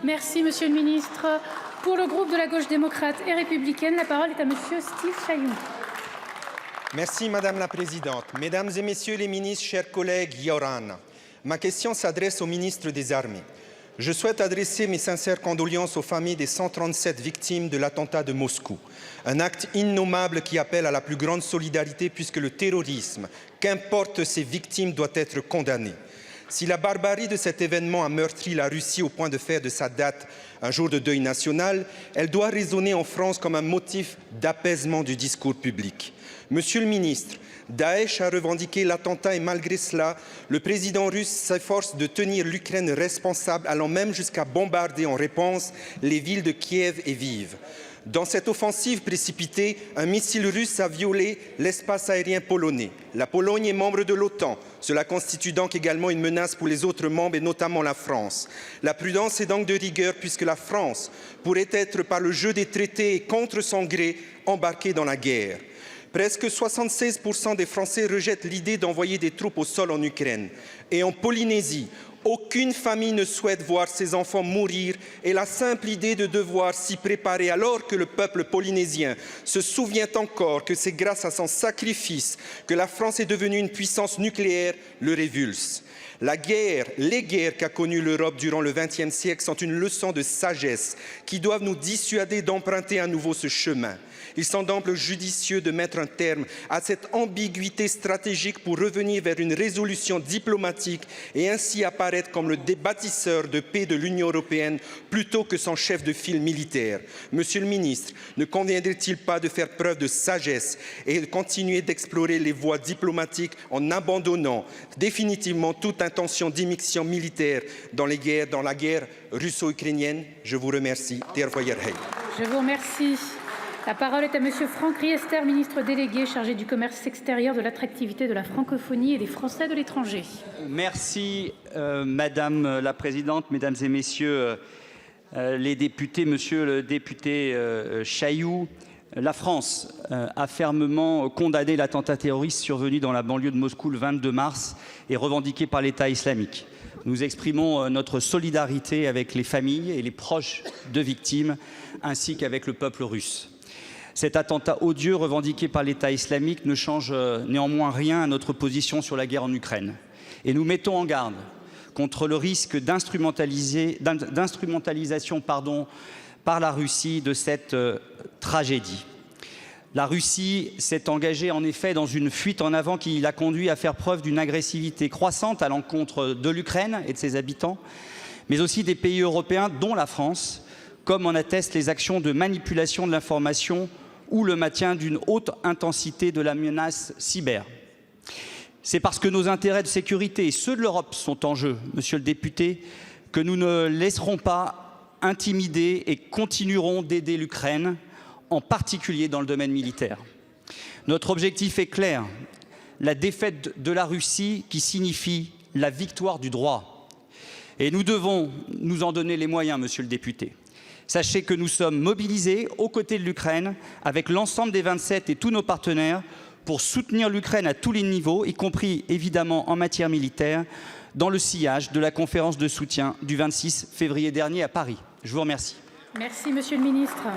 Merci, Monsieur le Ministre. Pour le groupe de la Gauche démocrate et républicaine, la parole est à Monsieur Steve Chailloux. Merci Madame la Présidente. Mesdames et Messieurs les ministres, chers collègues, Yorana, ma question s'adresse au ministre des Armées. Je souhaite adresser mes sincères condoléances aux familles des 137 victimes de l'attentat de Moscou. Un acte innommable qui appelle à la plus grande solidarité puisque le terrorisme, qu'importe ses victimes, doit être condamné. Si la barbarie de cet événement a meurtri la Russie au point de faire de sa date un jour de deuil national, elle doit résonner en France comme un motif d'apaisement du discours public. Monsieur le ministre, Daesh a revendiqué l'attentat et malgré cela, le président russe s'efforce de tenir l'Ukraine responsable, allant même jusqu'à bombarder en réponse les villes de Kiev et Lviv. Dans cette offensive précipitée, un missile russe a violé l'espace aérien polonais. La Pologne est membre de l'OTAN. Cela constitue donc également une menace pour les autres membres et notamment la France. La prudence est donc de rigueur puisque la France pourrait être, par le jeu des traités et contre son gré, embarquée dans la guerre. Presque 76% des Français rejettent l'idée d'envoyer des troupes au sol en Ukraine. Et en Polynésie, aucune famille ne souhaite voir ses enfants mourir et la simple idée de devoir s'y préparer alors que le peuple polynésien se souvient encore que c'est grâce à son sacrifice que la France est devenue une puissance nucléaire le révulse. Les guerres qu'a connues l'Europe durant le XXe siècle sont une leçon de sagesse qui doivent nous dissuader d'emprunter à nouveau ce chemin. Il semble donc judicieux de mettre un terme à cette ambiguïté stratégique pour revenir vers une résolution diplomatique et ainsi apparaître comme le bâtisseur de paix de l'Union européenne plutôt que son chef de file militaire. Monsieur le ministre, ne conviendrait-il pas de faire preuve de sagesse et de continuer d'explorer les voies diplomatiques en abandonnant définitivement toute intention d'immixtion militaire dans la guerre russo-ukrainienne? Je vous remercie. Je vous remercie. La parole est à Monsieur Franck Riester, ministre délégué chargé du commerce extérieur, de l'attractivité de la francophonie et des Français de l'étranger. Merci Madame la Présidente, Mesdames et Messieurs les députés, Monsieur le député Chailloux. La France a fermement condamné l'attentat terroriste survenu dans la banlieue de Moscou le 22 mars et revendiqué par l'État islamique. Nous exprimons notre solidarité avec les familles et les proches de victimes, ainsi qu'avec le peuple russe. Cet attentat odieux revendiqué par l'État islamique ne change néanmoins rien à notre position sur la guerre en Ukraine. Et nous mettons en garde contre le risque d'instrumentalisation par la Russie de cette tragédie. La Russie s'est engagée en effet dans une fuite en avant qui l'a conduit à faire preuve d'une agressivité croissante à l'encontre de l'Ukraine et de ses habitants, mais aussi des pays européens, dont la France, comme en attestent les actions de manipulation de l'information ou le maintien d'une haute intensité de la menace cyber. C'est parce que nos intérêts de sécurité et ceux de l'Europe sont en jeu, monsieur le député, que nous ne laisserons pas intimider et continuerons d'aider l'Ukraine, en particulier dans le domaine militaire. Notre objectif est clair, la défaite de la Russie qui signifie la victoire du droit. Et nous devons nous en donner les moyens, monsieur le député. Sachez que nous sommes mobilisés aux côtés de l'Ukraine, avec l'ensemble des 27 et tous nos partenaires, pour soutenir l'Ukraine à tous les niveaux, y compris évidemment en matière militaire, dans le sillage de la conférence de soutien du 26 février dernier à Paris. Je vous remercie. Merci, monsieur le ministre.